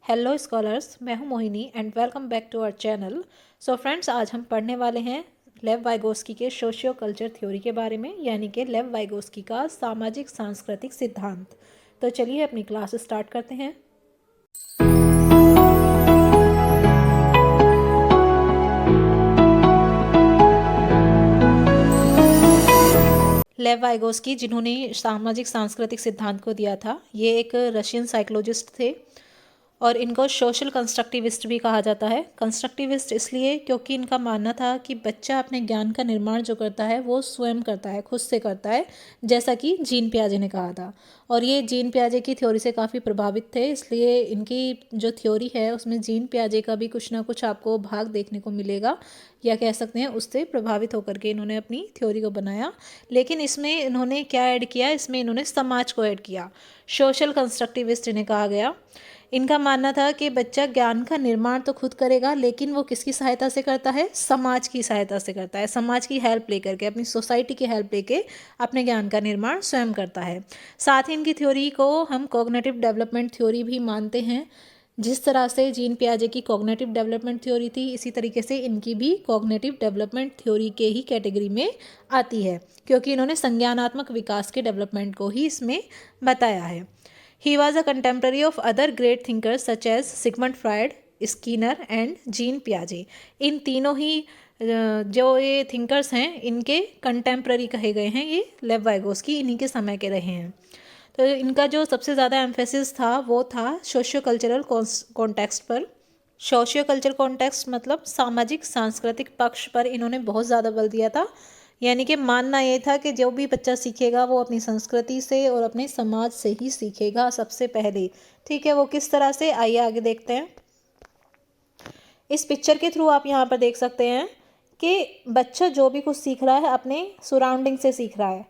Hello scholars, मैं हूं Mohini and welcome back to our channel. So friends, आज हम पढ़ने वाले हैं लेव वाइगोस्की के सोशियो कल्चर थ्योरी के बारे में, यानी कि लेव वाइगोस्की का सामाजिक सांस्कृतिक सिद्धांत। तो चलिए अपनी क्लास स्टार्ट करते हैं। लेव वाइगोस्की, जिन्होंने सामाजिक सांस्कृतिक सिद्धांत को दिया था, ये एक रशियन साइकोलॉजिस्ट थे और इनको सोशल कंस्ट्रक्टिविस्ट भी कहा जाता है। कंस्ट्रक्टिविस्ट इसलिए क्योंकि इनका मानना था कि बच्चा अपने ज्ञान का निर्माण जो करता है वो स्वयं करता है, खुद से करता है, जैसा कि जीन पियाजे ने कहा था। और ये जीन पियाजे की थ्योरी से काफ़ी प्रभावित थे, इसलिए इनकी जो थ्योरी है उसमें जीन पियाजे का भी कुछ ना कुछ आपको भाग देखने को मिलेगा, या कह सकते हैं उससे प्रभावित होकर के इन्होंने अपनी थ्योरी को बनाया। लेकिन इसमें इन्होंने क्या ऐड किया, इसमें इन्होंने समाज को ऐड किया। सोशल कंस्ट्रक्टिविस्ट इन्हें कहा गया। इनका मानना था कि बच्चा ज्ञान का निर्माण तो खुद करेगा, लेकिन वो किसकी सहायता से करता है? समाज की सहायता से करता है। समाज की हेल्प लेकर के, अपनी सोसाइटी की हेल्प लेके अपने ज्ञान का निर्माण स्वयं करता है। साथ ही इनकी थ्योरी को हम कॉग्निटिव डेवलपमेंट थ्योरी भी मानते हैं। जिस तरह से जीन पियाजे की कॉग्निटिव डेवलपमेंट थ्योरी थी, इसी तरीके से इनकी भी कॉग्निटिव डेवलपमेंट थ्योरी के ही कैटेगरी में आती है, क्योंकि इन्होंने संज्ञानात्मक विकास के डेवलपमेंट को ही इसमें बताया है। He was a contemporary of other great thinkers such as Sigmund Freud, Skinner and Jean Piaget। इन तीनों ही जो ये थिंकर्स हैं, इनके कंटेम्प्ररी कहे गए हैं। ये लेव वाइगोस्की इन्हीं के समय के रहे हैं। तो इनका जो सबसे ज़्यादा एम्फेसिस था वो था सोशियो कल्चरल कॉन्टेक्स्ट पर। सोशियो कल्चर कॉन्टेक्स्ट मतलब सामाजिक सांस्कृतिक पक्ष पर इन्होंने बहुत ज़्यादा बल दिया था। यानी कि मानना ये था कि जो भी बच्चा सीखेगा वो अपनी संस्कृति से और अपने समाज से ही सीखेगा सबसे पहले। ठीक है, वो किस तरह से, आइए आगे देखते हैं। इस पिक्चर के थ्रू आप यहाँ पर देख सकते हैं कि बच्चा जो भी कुछ सीख रहा है अपने सराउंडिंग से सीख रहा है।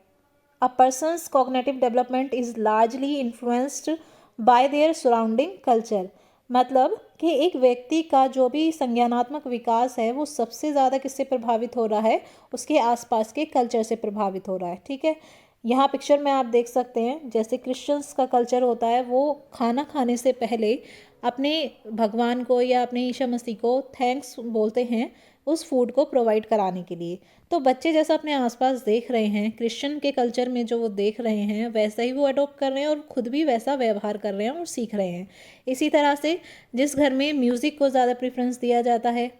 A person's cognitive development is largely influenced by their surrounding culture. मतलब कि एक व्यक्ति का जो भी संज्ञानात्मक विकास है वो सबसे ज़्यादा किससे प्रभावित हो रहा है? उसके आसपास के कल्चर से प्रभावित हो रहा है। ठीक है, यहाँ पिक्चर में आप देख सकते हैं जैसे क्रिश्चियंस का कल्चर होता है, वो खाना खाने से पहले अपने भगवान को या अपने ईशा मसीह को थैंक्स बोलते हैं उस फूड को प्रोवाइड कराने के लिए। तो बच्चे जैसा अपने आसपास देख रहे हैं, क्रिश्चियन के कल्चर में जो वो देख रहे हैं वैसा ही वो अडॉप्ट कर रहे हैं और ख़ुद भी वैसा व्यवहार कर रहे हैं और सीख रहे हैं। इसी तरह से जिस घर में म्यूज़िक को ज़्यादा प्रेफरेंस दिया जाता है,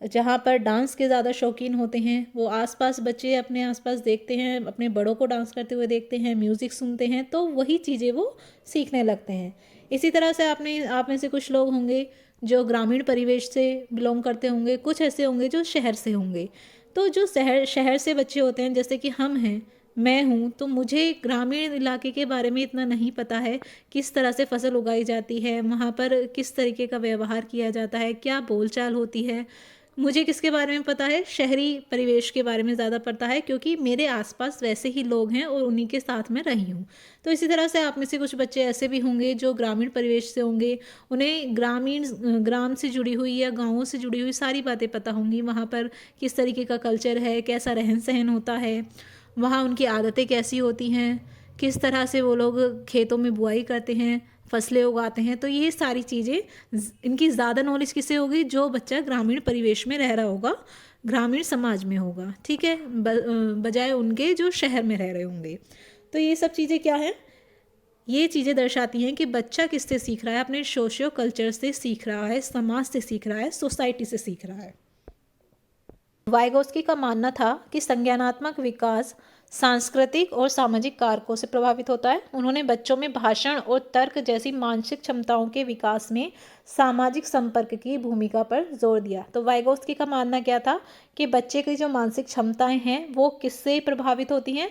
जहाँ पर डांस के ज़्यादा शौकीन होते हैं, वो आसपास बच्चे अपने आसपास देखते हैं, अपने बड़ों को डांस करते हुए देखते हैं, म्यूज़िक सुनते हैं, तो वही चीज़ें वो सीखने लगते हैं। इसी तरह से आप में से कुछ लोग होंगे जो ग्रामीण परिवेश से बिलोंग करते होंगे, कुछ ऐसे होंगे जो शहर से होंगे। तो जो शहर से बच्चे होते हैं, जैसे कि हम हैं, मैं हूँ, तो मुझे ग्रामीण इलाके के बारे में इतना नहीं पता है, किस तरह से फसल उगाई जाती है, वहाँ पर किस तरीके का व्यवहार किया जाता है, क्या बोलचाल होती है। मुझे किसके बारे में पता है? शहरी परिवेश के बारे में ज़्यादा पता है, क्योंकि मेरे आसपास वैसे ही लोग हैं और उन्हीं के साथ में रही हूँ। तो इसी तरह से आप में से कुछ बच्चे ऐसे भी होंगे जो ग्रामीण परिवेश से होंगे, उन्हें ग्राम से जुड़ी हुई या गाँवों से जुड़ी हुई सारी बातें पता होंगी। वहाँ पर किस तरीके का कल्चर है, कैसा रहन सहन होता है, वहाँ उनकी आदतें कैसी होती हैं, किस तरह से वो लोग खेतों में बुआई करते हैं, फसलें उगाते हैं। तो ये सारी चीज़ें इनकी ज़्यादा नॉलेज किससे होगी? जो बच्चा ग्रामीण परिवेश में रह रहा होगा, ग्रामीण समाज में होगा। ठीक है, बजाय उनके जो शहर में रह रहे होंगे। तो ये सब चीज़ें क्या हैं? ये चीज़ें दर्शाती हैं कि बच्चा किससे सीख रहा है? अपने सोशियो कल्चर से सीख रहा है, समाज से सीख रहा है, सोसाइटी से सीख रहा है। वाइगोस्की का मानना था कि संज्ञानात्मक विकास सांस्कृतिक और सामाजिक कारकों से प्रभावित होता है। उन्होंने बच्चों में भाषण और तर्क जैसी मानसिक क्षमताओं के विकास में सामाजिक संपर्क की भूमिका पर जोर दिया। तो वाइगोस्की का मानना क्या था कि बच्चे की जो मानसिक क्षमताएं हैं वो किससे प्रभावित होती हैं?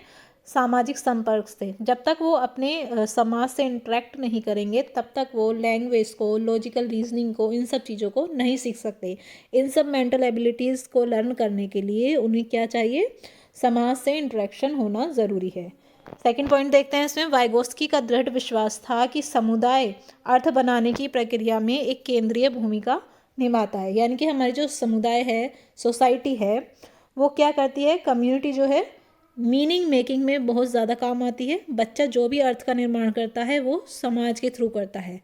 सामाजिक संपर्क से। जब तक वो अपने समाज से इंटरेक्ट नहीं करेंगे तब तक वो लैंग्वेज को, लॉजिकल रीजनिंग को, इन सब चीज़ों को नहीं सीख सकते। इन सब मेंटल एबिलिटीज़ को लर्न करने के लिए उन्हें क्या चाहिए? समाज से इंटरेक्शन होना ज़रूरी है। सेकंड पॉइंट देखते हैं इसमें। वाइगोस्की का दृढ़ विश्वास था कि समुदाय अर्थ बनाने की प्रक्रिया में एक केंद्रीय भूमिका निभाता है। यानी कि हमारी जो समुदाय है, सोसाइटी है, वो क्या करती है? कम्युनिटी जो है मीनिंग मेकिंग में बहुत ज़्यादा काम आती है। बच्चा जो भी अर्थ का निर्माण करता है वो समाज के थ्रू करता है।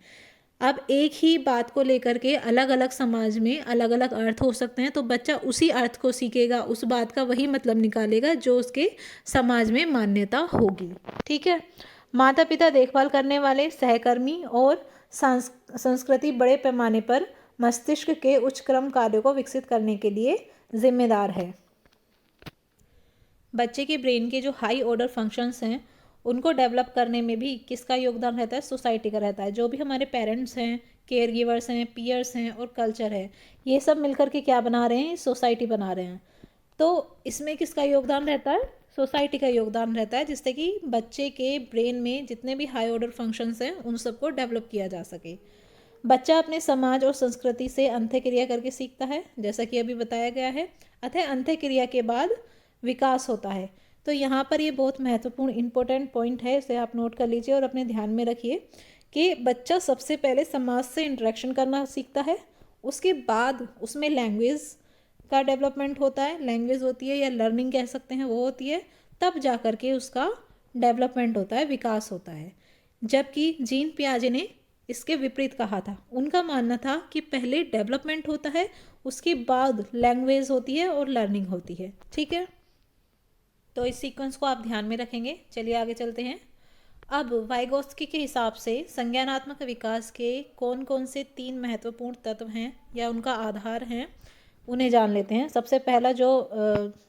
अब एक ही बात को लेकर के अलग अलग समाज में अलग अलग अर्थ हो सकते हैं, तो बच्चा उसी अर्थ को सीखेगा, उस बात का वही मतलब निकालेगा जो उसके समाज में मान्यता होगी। ठीक है। माता पिता, देखभाल करने वाले, सहकर्मी और संस्कृति बड़े पैमाने पर मस्तिष्क के उच्च क्रम कार्यों को विकसित करने के लिए जिम्मेदार है। बच्चे के ब्रेन के जो हाई ऑर्डर फंक्शंस हैं उनको डेवलप करने में भी किसका योगदान रहता है? सोसाइटी का रहता है। जो भी हमारे पेरेंट्स हैं, केयर गिवर्स हैं, पीयर्स हैं और कल्चर है, ये सब मिलकर के क्या बना रहे हैं? सोसाइटी बना रहे हैं। तो इसमें किसका योगदान रहता है? सोसाइटी का योगदान रहता है, जिससे कि बच्चे के ब्रेन में जितने भी हाई ऑर्डर फंक्शंस हैं उन सबको डेवलप किया जा सके। बच्चा अपने समाज और संस्कृति से अंत्यक्रिया करके सीखता है, जैसा कि अभी बताया गया है। अतः अंत्यक्रिया के बाद विकास होता है। तो यहाँ पर ये बहुत महत्वपूर्ण इंपॉर्टेंट पॉइंट है, इसे आप नोट कर लीजिए और अपने ध्यान में रखिए कि बच्चा सबसे पहले समाज से इंटरेक्शन करना सीखता है, उसके बाद उसमें लैंग्वेज का डेवलपमेंट होता है, लैंग्वेज होती है या लर्निंग कह सकते हैं, वो होती है, तब जा कर के उसका डेवलपमेंट होता है, विकास होता है। जबकि जीन पियाजे ने इसके विपरीत कहा था। उनका मानना था कि पहले डेवलपमेंट होता है, उसके बाद लैंग्वेज होती है और लर्निंग होती है। ठीक है, तो इस सीक्वेंस को आप ध्यान में रखेंगे। चलिए आगे चलते हैं। अब वाइगोत्स्की के हिसाब से संज्ञानात्मक विकास के कौन कौन से 3 महत्वपूर्ण तत्व हैं या उनका आधार हैं, उन्हें जान लेते हैं। सबसे पहला जो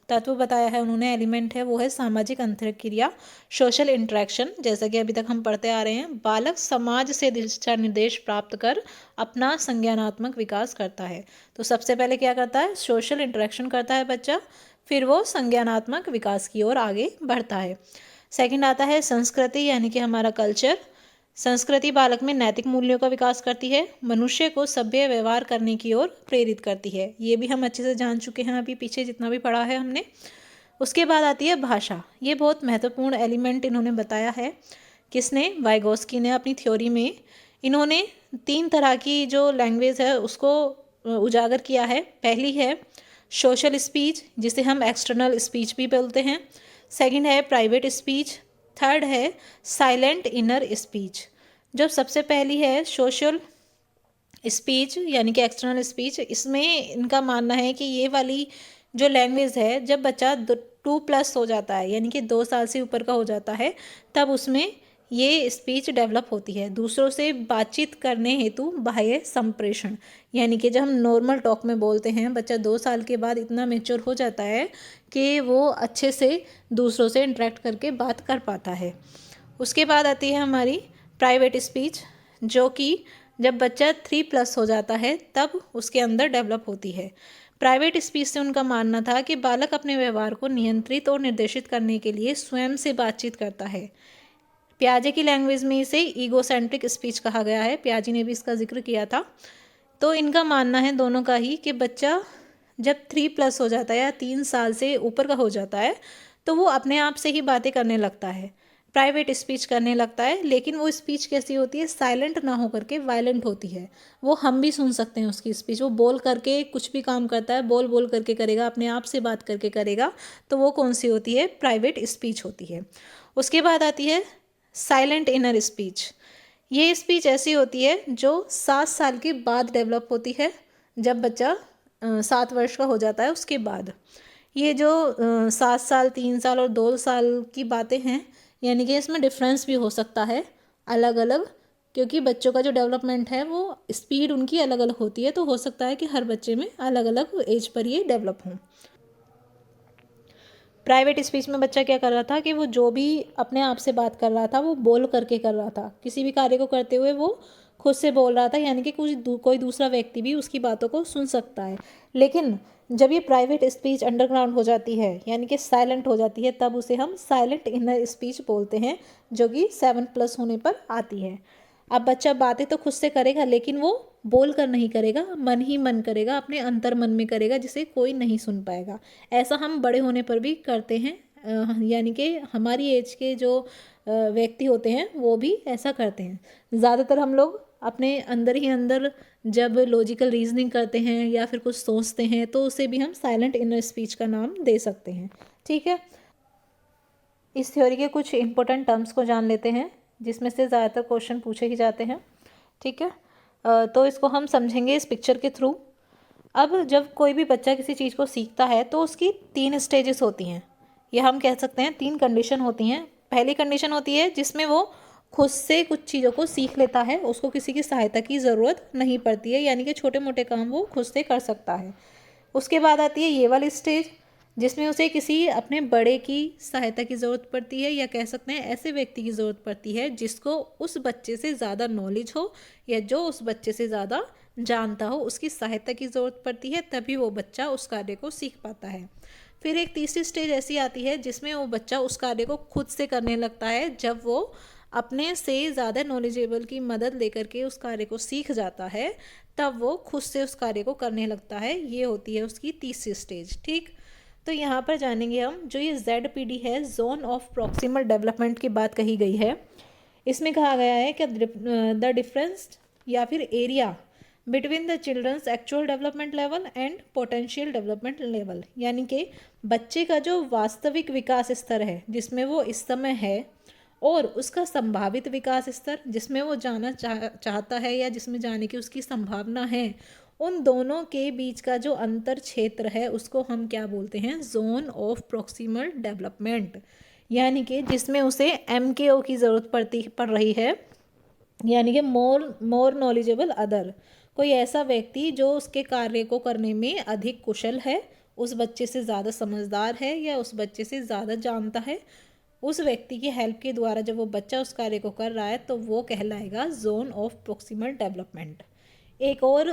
तत्व बताया है उन्होंने, एलिमेंट है, वो है सामाजिक अंतरक्रिया, सोशल इंटरेक्शन। जैसा कि अभी तक हम पढ़ते आ रहे हैं, बालक समाज से दिशा निर्देश प्राप्त कर अपना संज्ञानात्मक विकास करता है। तो सबसे पहले क्या करता है? सोशल इंटरेक्शन करता है बच्चा, फिर वो संज्ञानात्मक विकास की ओर आगे बढ़ता है। सेकंड आता है संस्कृति, यानी कि हमारा कल्चर। संस्कृति बालक में नैतिक मूल्यों का विकास करती है, मनुष्य को सभ्य व्यवहार करने की ओर प्रेरित करती है। ये भी हम अच्छे से जान चुके हैं अभी पीछे जितना भी पढ़ा है हमने। उसके बाद आती है भाषा। ये बहुत महत्वपूर्ण एलिमेंट इन्होंने बताया है। किसने? वाइगोस्की ने अपनी थ्योरी में। इन्होंने 3 तरह की जो लैंग्वेज है उसको उजागर किया है। पहली है सोशल स्पीच, जिसे हम एक्सटर्नल स्पीच भी बोलते हैं। सेकंड है प्राइवेट स्पीच। थर्ड है साइलेंट इनर स्पीच। जो सबसे पहली है सोशल स्पीच यानी कि एक्सटर्नल स्पीच, इसमें इनका मानना है कि ये वाली जो लैंग्वेज है, जब बच्चा 2+ हो जाता है यानी कि 2 साल से ऊपर का हो जाता है, तब उसमें ये स्पीच डेवलप होती है। दूसरों से बातचीत करने हेतु बाह्य संप्रेषण, यानी कि जब हम नॉर्मल टॉक में बोलते हैं, बच्चा 2 साल के बाद इतना मेच्योर हो जाता है कि वो अच्छे से दूसरों से इंटरेक्ट करके बात कर पाता है। उसके बाद आती है हमारी प्राइवेट स्पीच, जो कि जब बच्चा 3+ हो जाता है तब उसके अंदर डेवलप होती है। प्राइवेट स्पीच से उनका मानना था कि बालक अपने व्यवहार को नियंत्रित और निर्देशित करने के लिए स्वयं से बातचीत करता है। पियाजे की लैंग्वेज में इसे ईगोसेंट्रिक स्पीच कहा गया है, पियाजे ने भी इसका जिक्र किया था। तो इनका मानना है दोनों का ही कि बच्चा जब 3+ हो जाता है या 3 साल से ऊपर का हो जाता है तो वो अपने आप से ही बातें करने लगता है, प्राइवेट स्पीच करने लगता है। लेकिन वो स्पीच कैसी होती है? साइलेंट ना होकर के वायलेंट होती है। वो हम भी सुन सकते हैं उसकी स्पीच। वो बोल करके कुछ भी काम करता है, बोल बोल करके करेगा, अपने आप से बात करके करेगा। तो वो कौन सी होती है? प्राइवेट स्पीच होती है। उसके बाद आती है साइलेंट इनर स्पीच। ये स्पीच ऐसी होती है जो 7 साल के बाद डेवलप होती है, जब बच्चा 7 वर्ष का हो जाता है उसके बाद। ये जो 7 साल, 3 साल और 2 साल की बातें हैं, यानी कि इसमें डिफरेंस भी हो सकता है अलग अलग, क्योंकि बच्चों का जो डेवलपमेंट है वो स्पीड उनकी अलग अलग होती है। तो हो सकता है कि हर बच्चे में अलग अलग एज पर ये डेवलप हों। प्राइवेट स्पीच में बच्चा क्या कर रहा था कि वो जो भी अपने आप से बात कर रहा था वो बोल करके कर रहा था। किसी भी कार्य को करते हुए वो खुद से बोल रहा था, यानी कि कोई दूसरा व्यक्ति भी उसकी बातों को सुन सकता है। लेकिन जब ये प्राइवेट स्पीच अंडरग्राउंड हो जाती है यानी कि साइलेंट हो जाती है, तब उसे हम साइलेंट इनर स्पीच बोलते हैं, जो कि 7+ होने पर आती है। अब बच्चा बातें तो खुद से करेगा, लेकिन वो बोल कर नहीं करेगा, मन ही मन करेगा, अपने अंतर मन में करेगा, जिसे कोई नहीं सुन पाएगा। ऐसा हम बड़े होने पर भी करते हैं, यानी कि हमारी एज के जो व्यक्ति होते हैं वो भी ऐसा करते हैं। ज़्यादातर हम लोग अपने अंदर ही अंदर जब लॉजिकल रीजनिंग करते हैं या फिर कुछ सोचते हैं, तो उसे भी हम साइलेंट इनर स्पीच का नाम दे सकते हैं। ठीक है, इस थ्योरी के कुछ इंपॉर्टेंट टर्म्स को जान लेते हैं, जिसमें से ज़्यादातर क्वेश्चन पूछे ही जाते हैं। ठीक है, तो इसको हम समझेंगे इस पिक्चर के थ्रू। अब जब कोई भी बच्चा किसी चीज़ को सीखता है तो उसकी 3 स्टेजेस होती हैं, ये हम कह सकते हैं 3 कंडीशन होती हैं। पहली कंडीशन होती है जिसमें वो खुद से कुछ चीज़ों को सीख लेता है, उसको किसी की सहायता की ज़रूरत नहीं पड़ती है, यानी कि छोटे मोटे काम वो खुद से कर सकता है। उसके बाद आती है ये वाली स्टेज जिसमें उसे किसी अपने बड़े की सहायता की ज़रूरत पड़ती है, या कह सकते हैं ऐसे व्यक्ति की ज़रूरत पड़ती है जिसको उस बच्चे से ज़्यादा नॉलेज हो या जो उस बच्चे से ज़्यादा जानता हो, उसकी सहायता की ज़रूरत पड़ती है, तभी वो बच्चा उस कार्य को सीख पाता है। फिर एक तीसरी स्टेज ऐसी आती है जिसमें वो बच्चा उस कार्य को खुद से करने लगता है, जब वो अपने से ज़्यादा नॉलेजेबल की मदद लेकर के उस कार्य को सीख जाता है, तब वो खुद से उस कार्य को करने लगता है। ये होती है उसकी तीसरी स्टेज। ठीक, तो यहाँ पर जानेंगे हम जो ये ZPD है, जोन ऑफ प्रॉक्सिमल डेवलपमेंट की बात कही गई है। इसमें कहा गया है कि द डिफरेंस या फिर area between the childrens actual development level and potential development level, यानी कि बच्चे का जो वास्तविक विकास स्तर है जिसमें वो इस समय है, और उसका संभावित विकास स्तर जिसमें वो जाना चाहता है या जिसमें जाने की उसकी संभावना है, उन दोनों के बीच का जो अंतर क्षेत्र है उसको हम क्या बोलते हैं, जोन ऑफ प्रॉक्सिमल डेवलपमेंट, यानी कि जिसमें उसे MKO की ज़रूरत पड़ रही है, यानी कि मोर नॉलेजेबल अदर, कोई ऐसा व्यक्ति जो उसके कार्य को करने में अधिक कुशल है, उस बच्चे से ज़्यादा समझदार है या उस बच्चे से ज़्यादा जानता है, उस व्यक्ति की हेल्प के द्वारा जब वो बच्चा उस कार्य को कर रहा है तो वो कहलाएगा जोन ऑफ प्रॉक्सिमल डेवलपमेंट। एक और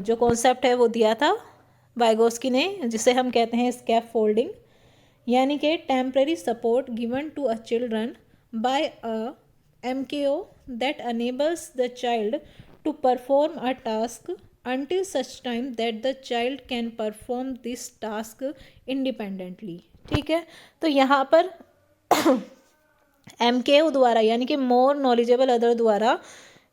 जो कॉन्सेप्ट है वो दिया था वाइगोस्की ने, जिसे हम कहते हैं स्कैफ फोल्डिंग, यानी कि temporary support given to a children by a MKO that enables the child to perform a task until such time that the child can perform this task independently। ठीक है, तो यहाँ पर MKO द्वारा यानी कि मोर नॉलेजेबल अदर द्वारा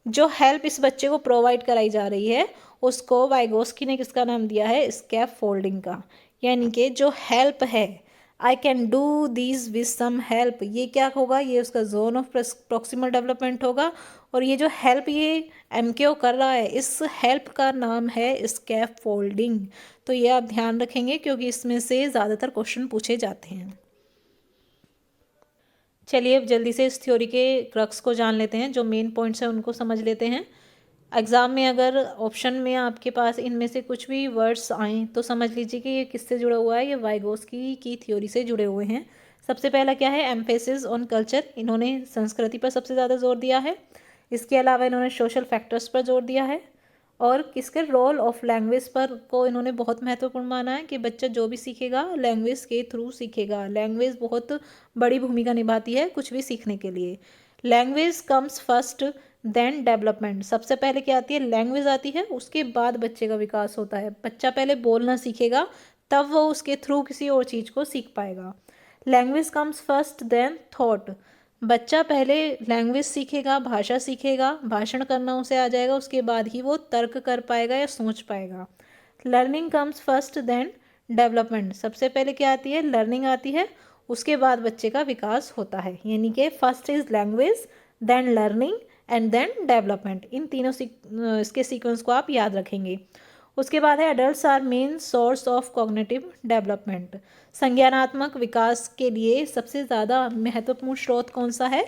जो हेल्प इस बच्चे को प्रोवाइड कराई जा रही है उसको वाइगोस्की ने किसका नाम दिया है, स्कैफ फोल्डिंग का। यानी कि जो हेल्प है, I can do this with some help, ये क्या होगा, ये उसका जोन ऑफ प्रॉक्सिमल डेवलपमेंट होगा। और ये जो हेल्प ये MKO कर रहा है, इस हेल्प का नाम है स्कैफ फोल्डिंग। तो ये आप ध्यान रखेंगे क्योंकि इसमें से ज़्यादातर क्वेश्चन पूछे जाते हैं। चलिए अब जल्दी से इस थ्योरी के क्रक्स को जान लेते हैं, जो मेन पॉइंट्स हैं उनको समझ लेते हैं। एग्ज़ाम में अगर ऑप्शन में आपके पास इनमें से कुछ भी वर्ड्स आएँ तो समझ लीजिए कि ये किससे जुड़ा हुआ है, ये वाइगोस्की की थ्योरी से जुड़े हुए हैं। सबसे पहला क्या है, एम्फेसिस ऑन कल्चर, इन्होंने संस्कृति पर सबसे ज़्यादा जोर दिया है। इसके अलावा इन्होंने सोशल फैक्टर्स पर जोर दिया है, और किसके रोल ऑफ लैंग्वेज पर को इन्होंने बहुत महत्वपूर्ण माना है कि बच्चा जो भी सीखेगा लैंग्वेज के थ्रू सीखेगा। लैंग्वेज बहुत बड़ी भूमिका निभाती है कुछ भी सीखने के लिए। Language comes first then development, सबसे पहले क्या आती है, लैंग्वेज आती है, उसके बाद बच्चे का विकास होता है। बच्चा पहले बोलना सीखेगा तब वो उसके थ्रू किसी और चीज़ को सीख पाएगा। Language comes first then thought, बच्चा पहले लैंग्वेज सीखेगा, भाषा सीखेगा, भाषण करना उसे आ जाएगा, उसके बाद ही वो तर्क कर पाएगा या सोच पाएगा। Learning comes first then development, सबसे पहले क्या आती है, लर्निंग आती है, उसके बाद बच्चे का विकास होता है। यानी कि first is language, then learning and then development. इन तीनों इसके सीक्वेंस को आप याद रखेंगे। उसके बाद है adults are main source of cognitive development, संज्ञानात्मक विकास के लिए सबसे ज़्यादा महत्वपूर्ण स्रोत कौन सा है,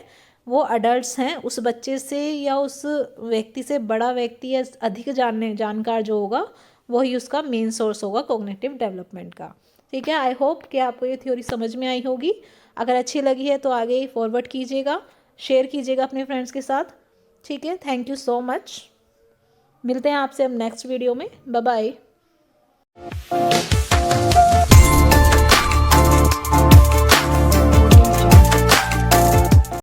वो अडल्ट्स हैं। उस बच्चे से या उस व्यक्ति से बड़ा व्यक्ति या अधिक जानकार जो होगा वही उसका मेन सोर्स होगा कॉग्निटिव डेवलपमेंट का। ठीक है, आई होप कि आपको ये थ्योरी समझ में आई होगी। अगर अच्छी लगी है तो आगे फॉरवर्ड कीजिएगा, शेयर कीजिएगा अपने फ्रेंड्स के साथ। ठीक है, थैंक यू सो मच। मिलते हैं आपसे अब नेक्स्ट वीडियो में। Bye bye.